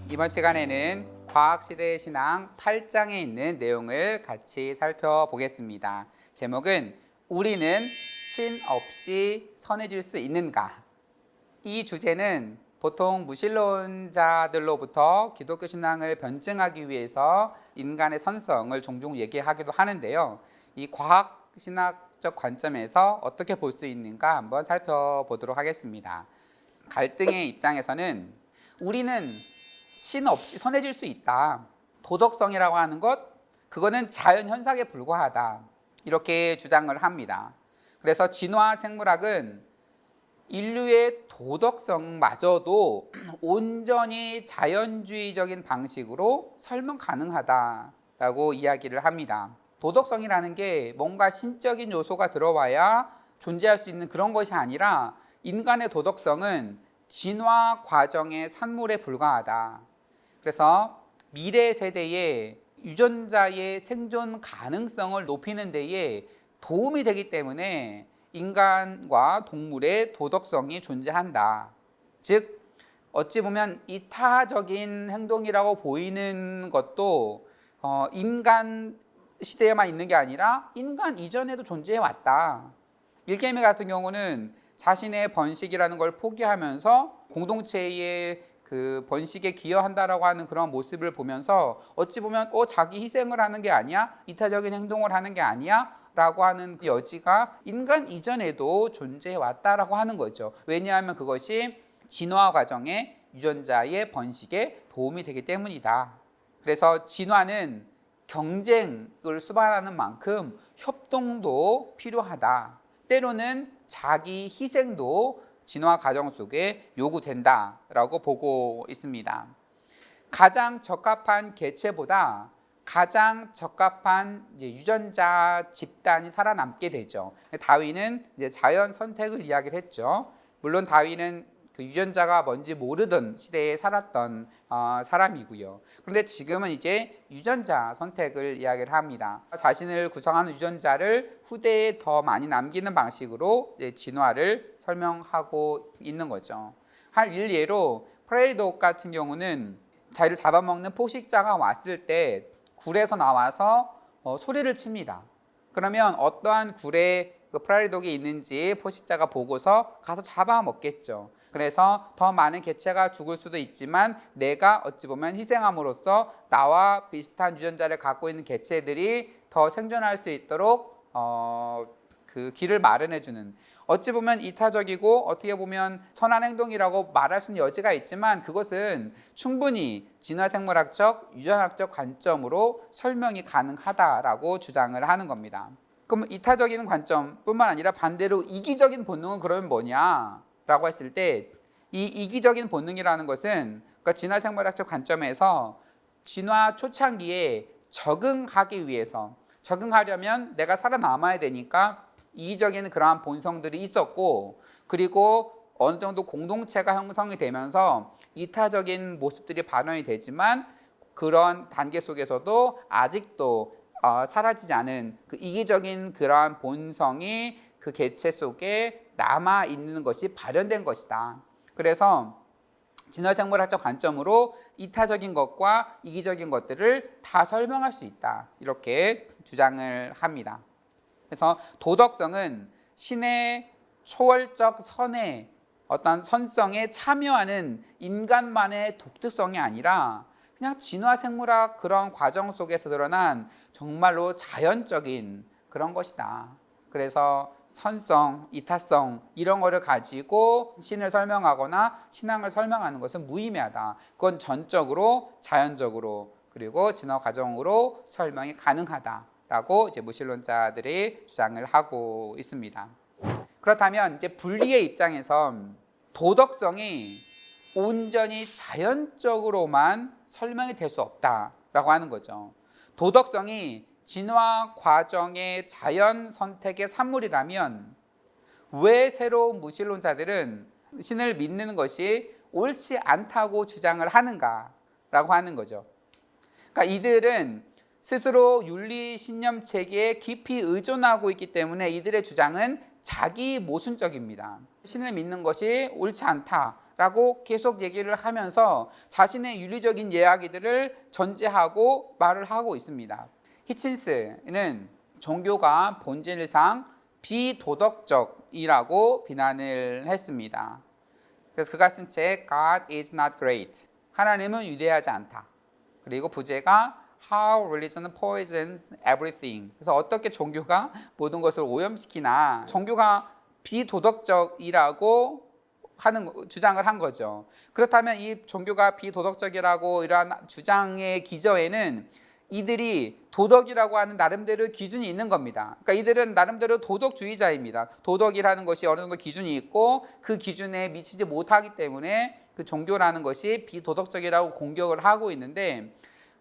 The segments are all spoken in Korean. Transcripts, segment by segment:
이번 시간에는 과학시대의 신앙 8장에 있는 내용을 같이 살펴보겠습니다. 제목은 우리는 신 없이 선해질 수 있는가? 이 주제는 보통 무신론자들로부터 기독교 신앙을 변증하기 위해서 인간의 선성을 종종 얘기하기도 하는데요. 이 과학신학적 관점에서 어떻게 볼 수 있는가 한번 살펴보도록 하겠습니다. 갈등의 입장에서는 우리는 신 없이 선해질 수 있다. 도덕성이라고 하는 것, 그거는 자연현상에 불과하다. 이렇게 주장을 합니다. 그래서 진화 생물학은 인류의 도덕성마저도 온전히 자연주의적인 방식으로 설명 가능하다라고 이야기를 합니다. 도덕성이라는 게 뭔가 신적인 요소가 들어와야 존재할 수 있는 그런 것이 아니라 인간의 도덕성은 진화 과정의 산물에 불과하다. 그래서 미래 세대의 유전자의 생존 가능성을 높이는 데에 도움이 되기 때문에 인간과 동물의 도덕성이 존재한다. 즉 어찌 보면 이타적인 행동이라고 보이는 것도 인간 시대에만 있는 게 아니라 인간 이전에도 존재해 왔다. 일개미 같은 경우는 자신의 번식이라는 걸 포기하면서 공동체의 그 번식에 기여한다라고 하는 그런 모습을 보면서 어찌 보면 자기 희생을 하는 게 아니야? 이타적인 행동을 하는 게 아니야? 라고 하는 그 여지가 인간 이전에도 존재해 왔다라고 하는 거죠. 왜냐하면 그것이 진화 과정의 유전자의 번식에 도움이 되기 때문이다. 그래서 진화는 경쟁을 수반하는 만큼 협동도 필요하다. 때로는 자기 희생도 진화 과정 속에 요구된다라고 보고 있습니다. 가장 적합한 개체보다 가장 적합한 유전자 집단이 살아남게 되죠. 다윈은 이제 자연 선택을 이야기를 했죠. 물론 다윈은 그 유전자가 뭔지 모르던 시대에 살았던 사람이고요. 그런데 지금은 이제 유전자 선택을 이야기를 합니다. 자신을 구성하는 유전자를 후대에 더 많이 남기는 방식으로 진화를 설명하고 있는 거죠. 한 일례로 프레이리 독 같은 경우는 자기를 잡아먹는 포식자가 왔을 때 굴에서 나와서 소리를 칩니다. 그러면 어떠한 굴에 그 프레이리 독이 있는지 포식자가 보고서 가서 잡아먹겠죠. 그래서 더 많은 개체가 죽을 수도 있지만 내가 어찌 보면 희생함으로써 나와 비슷한 유전자를 갖고 있는 개체들이 더 생존할 수 있도록 그 길을 마련해주는, 어찌 보면 이타적이고 어떻게 보면 선한 행동이라고 말할 수는 여지가 있지만 그것은 충분히 진화생물학적, 유전학적 관점으로 설명이 가능하다라고 주장을 하는 겁니다. 그럼 이타적인 관점뿐만 아니라 반대로 이기적인 본능은 그러면 뭐냐? 라고 했을 때 이 이기적인 본능이라는 것은 그러니까 진화생물학적 관점에서 진화 초창기에 적응하기 위해서, 적응하려면 내가 살아남아야 되니까 이기적인 그러한 본성들이 있었고, 그리고 어느 정도 공동체가 형성이 되면서 이타적인 모습들이 발현이 되지만 그런 단계 속에서도 아직도 사라지지 않은 그 이기적인 그러한 본성이 그 개체 속에 남아 있는 것이 발현된 것이다. 그래서 진화생물학적 관점으로 이타적인 것과 이기적인 것들을 다 설명할 수 있다. 이렇게 주장을 합니다. 그래서 도덕성은 신의 초월적 선의 어떤 선성에 참여하는 인간만의 독특성이 아니라 그냥 진화생물학 그런 과정 속에서 드러난 정말로 자연적인 그런 것이다. 그래서 선성, 이타성 이런 거를 가지고 신을 설명하거나 신앙을 설명하는 것은 무의미하다. 그건 전적으로 자연적으로 그리고 진화 과정으로 설명이 가능하다라고 이제 무신론자들이 주장을 하고 있습니다. 그렇다면 이제 분리의 입장에서 도덕성이 온전히 자연적으로만 설명이 될 수 없다라고 하는 거죠. 도덕성이 진화 과정의 자연 선택의 산물이라면 왜 새로운 무신론자들은 신을 믿는 것이 옳지 않다고 주장을 하는가라고 하는 거죠. 그러니까 이들은 스스로 윤리 신념 체계에 깊이 의존하고 있기 때문에 이들의 주장은 자기 모순적입니다. 신을 믿는 것이 옳지 않다라고 계속 얘기를 하면서 자신의 윤리적인 이야기들을 전제하고 말을 하고 있습니다. 히친스는 종교가 본질상 비도덕적이라고 비난을 했습니다. 그래서 그가 쓴 책 God is not great, 하나님은 위대하지 않다. 그리고 부제가 How religion poisons everything. 그래서 어떻게 종교가 모든 것을 오염시키나, 종교가 비도덕적이라고 주장을 한 거죠. 그렇다면 이 종교가 비도덕적이라고 이러한 주장의 기저에는 이들이 도덕이라고 하는 나름대로 기준이 있는 겁니다. 그러니까 이들은 나름대로 도덕주의자입니다. 도덕이라는 것이 어느 정도 기준이 있고 그 기준에 미치지 못하기 때문에 그 종교라는 것이 비도덕적이라고 공격을 하고 있는데,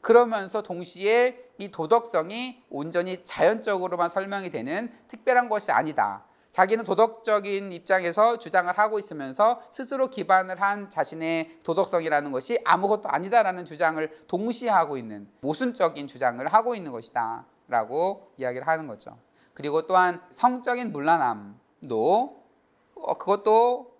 그러면서 동시에 이 도덕성이 온전히 자연적으로만 설명이 되는 특별한 것이 아니다. 자기는 도덕적인 입장에서 주장을 하고 있으면서 스스로 기반을 한 자신의 도덕성이라는 것이 아무것도 아니다라는 주장을 동시에 하고 있는 모순적인 주장을 하고 있는 것이다 라고 이야기를 하는 거죠. 그리고 또한 성적인 문란함도 그것도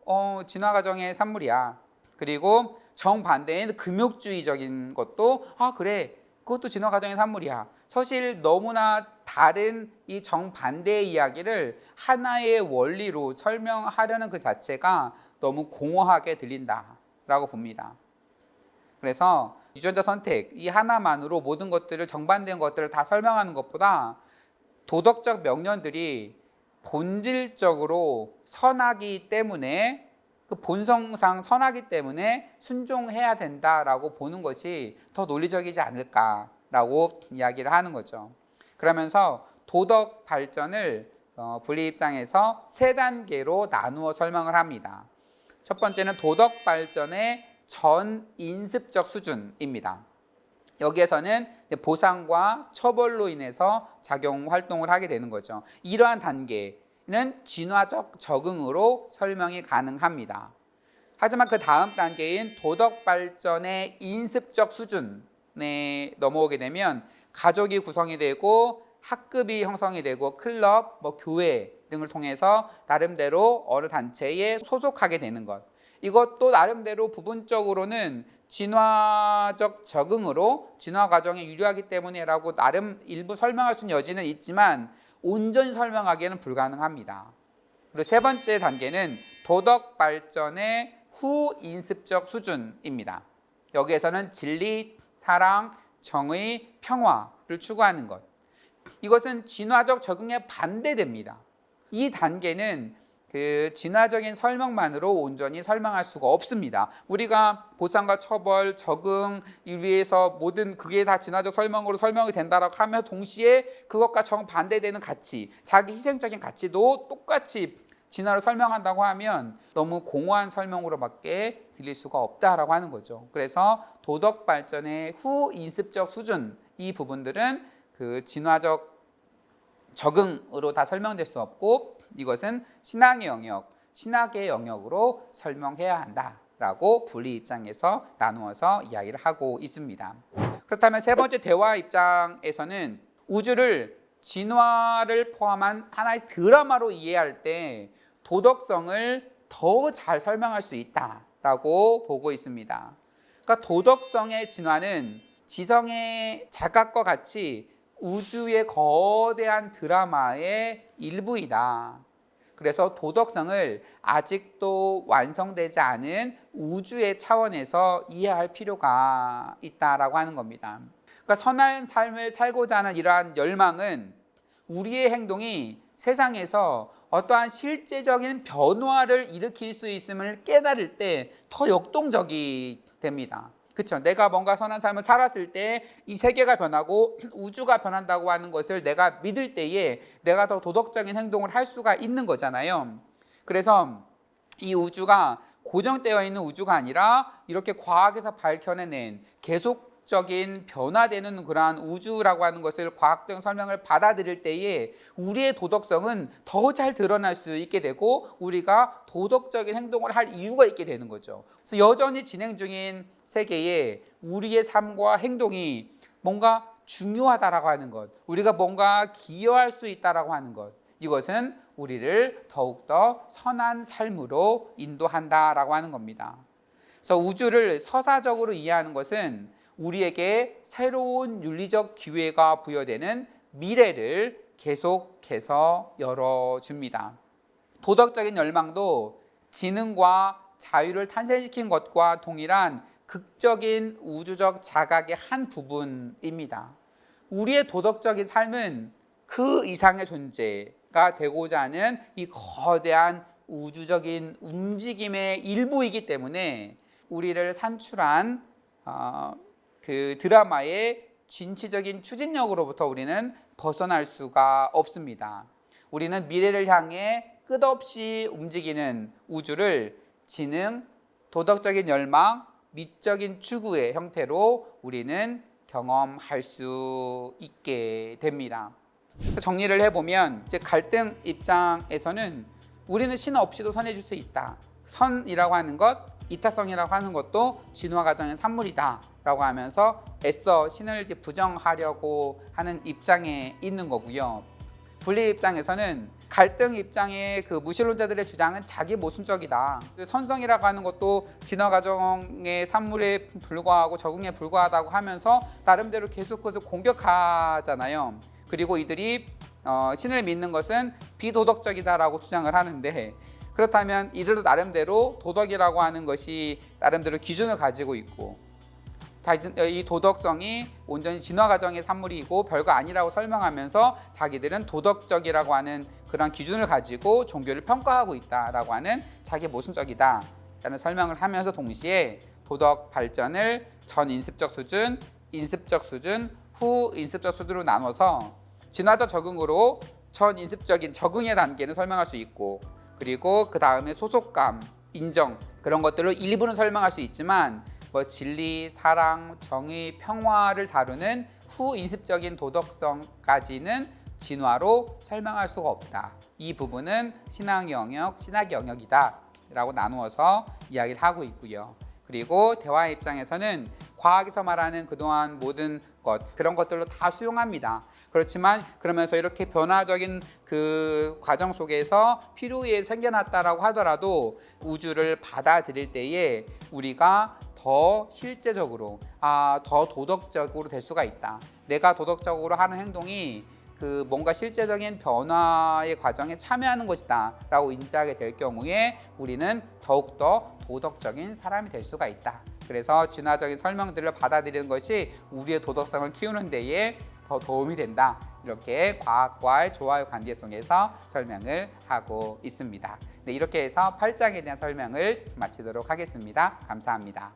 진화 과정의 산물이야. 그리고 정반대인 금욕주의적인 것도 그래, 그것도 진화 과정의 산물이야. 사실 너무나 다른 이 정반대의 이야기를 하나의 원리로 설명하려는 그 자체가 너무 공허하게 들린다라고 봅니다. 그래서 유전자 선택 이 하나만으로 모든 것들을, 정반대인 것들을 다 설명하는 것보다 도덕적 명령들이 본질적으로 선하기 때문에, 그 본성상 선하기 때문에 순종해야 된다라고 보는 것이 더 논리적이지 않을까라고 이야기를 하는 거죠. 그러면서 도덕 발전을 분리 입장에서 세 단계로 나누어 설명을 합니다. 첫 번째는 도덕 발전의 전 인습적 수준입니다. 여기에서는 보상과 처벌로 인해서 작용 활동을 하게 되는 거죠. 이러한 단계는 진화적 적응으로 설명이 가능합니다. 하지만 그 다음 단계인 도덕 발전의 인습적 수준에 넘어오게 되면 가족이 구성이 되고 학급이 형성이 되고 클럽, 교회 등을 통해서 나름대로 어느 단체에 소속하게 되는 것, 이것도 나름대로 부분적으로는 진화적 적응으로 진화 과정에 유리하기 때문에라고 나름 일부 설명할 수 있는 여지는 있지만 온전히 설명하기에는 불가능합니다. 그리고 세 번째 단계는 도덕 발전의 후인습적 수준입니다. 여기에서는 진리, 사랑, 정의, 평화를 추구하는 것, 이것은 진화적 적응에 반대됩니다. 이 단계는 그 진화적인 설명만으로 온전히 설명할 수가 없습니다. 우리가 보상과 처벌, 적응 위해서 모든 그게 다 진화적 설명으로 설명이 된다라고 하면 동시에 그것과 정반대되는 가치, 자기 희생적인 가치도 똑같이 진화로 설명한다고 하면 너무 공허한 설명으로밖에 들릴 수가 없다라고 하는 거죠. 그래서 도덕 발전의 후인습적 수준, 이 부분들은 그 진화적 적응으로 다 설명될 수 없고, 이것은 신앙의 영역, 신학의 영역으로 설명해야 한다라고 분리 입장에서 나누어서 이야기를 하고 있습니다. 그렇다면 세 번째 대화 입장에서는 우주를 진화를 포함한 하나의 드라마로 이해할 때 도덕성을 더 잘 설명할 수 있다라고 보고 있습니다. 그러니까 도덕성의 진화는 지성의 작각과 같이 우주의 거대한 드라마의 일부이다. 그래서 도덕성을 아직도 완성되지 않은 우주의 차원에서 이해할 필요가 있다라고 하는 겁니다. 그러니까 선한 삶을 살고자 하는 이러한 열망은 우리의 행동이 세상에서 어떠한 실제적인 변화를 일으킬 수 있음을 깨달을 때 더 역동적이 됩니다. 그렇죠. 내가 뭔가 선한 삶을 살았을 때 이 세계가 변하고 우주가 변한다고 하는 것을 내가 믿을 때에 내가 더 도덕적인 행동을 할 수가 있는 거잖아요. 그래서 이 우주가 고정되어 있는 우주가 아니라 이렇게 과학에서 밝혀내는 계속적인 변화되는 그러한 우주라고 하는 것을 과학적 설명을 받아들일 때에 우리의 도덕성은 더 잘 드러날 수 있게 되고 우리가 도덕적인 행동을 할 이유가 있게 되는 거죠. 그래서 여전히 진행 중인 세계에 우리의 삶과 행동이 뭔가 중요하다라고 하는 것, 우리가 뭔가 기여할 수 있다라고 하는 것, 이것은 우리를 더욱더 선한 삶으로 인도한다라고 하는 겁니다. 그래서 우주를 서사적으로 이해하는 것은 우리에게 새로운 윤리적 기회가 부여되는 미래를 계속해서 열어줍니다. 도덕적인 열망도 지능과 자유를 탄생시킨 것과 동일한 극적인 우주적 자각의 한 부분입니다. 우리의 도덕적인 삶은 그 이상의 존재가 되고자 하는 이 거대한 우주적인 움직임의 일부이기 때문에 우리를 산출한 그 드라마의 진취적인 추진력으로부터 우리는 벗어날 수가 없습니다. 우리는 미래를 향해 끝없이 움직이는 우주를 지능, 도덕적인 열망, 미적인 추구의 형태로 우리는 경험할 수 있게 됩니다. 정리를 해보면 즉 갈등 입장에서는 우리는 신 없이도 선해질 수 있다. 선이라고 하는 것, 이타성이라고 하는 것도 진화 과정의 산물이다 라고 하면서 애써 신을 부정하려고 하는 입장에 있는 거고요. 분리 입장에서는 갈등 입장의 그 무신론자들의 주장은 자기 모순적이다. 그 선성이라고 하는 것도 진화 과정의 산물에 불과하고 적응에 불과하다고 하면서 나름대로 계속해서 공격하잖아요. 그리고 이들이 신을 믿는 것은 비도덕적이다라고 주장을 하는데, 그렇다면 이들도 나름대로 도덕이라고 하는 것이 나름대로 기준을 가지고 있고 이 도덕성이 온전히 진화 과정의 산물이고 별거 아니라고 설명하면서 자기들은 도덕적이라고 하는 그런 기준을 가지고 종교를 평가하고 있다라고 하는 자기 모순적이다라는 설명을 하면서 동시에 도덕 발전을 전 인습적 수준, 인습적 수준, 후 인습적 수준으로 나눠서 진화적 적응으로 전 인습적인 적응의 단계는 설명할 수 있고, 그리고 그 다음에 소속감, 인정 그런 것들로 일부는 설명할 수 있지만 진리, 사랑, 정의, 평화를 다루는 후인습적인 도덕성까지는 진화로 설명할 수가 없다. 이 부분은 신앙 영역, 신학의 영역이다 라고 나누어서 이야기를 하고 있고요. 그리고 대화의 입장에서는 과학에서 말하는 그동안 모든 것, 그런 것들로 다 수용합니다. 그렇지만 그러면서 이렇게 변화적인 그 과정 속에서 필요에 의해 생겨났다라고 하더라도 우주를 받아들일 때에 우리가 더 실제적으로 더 도덕적으로 될 수가 있다. 내가 도덕적으로 하는 행동이 그 뭔가 실제적인 변화의 과정에 참여하는 것이다 라고 인지하게 될 경우에 우리는 더욱더 도덕적인 사람이 될 수가 있다. 그래서 진화적인 설명들을 받아들이는 것이 우리의 도덕성을 키우는 데에 더 도움이 된다. 이렇게 과학과의 조화의 관계 속에서 설명을 하고 있습니다. 네, 이렇게 해서 8장에 대한 설명을 마치도록 하겠습니다. 감사합니다.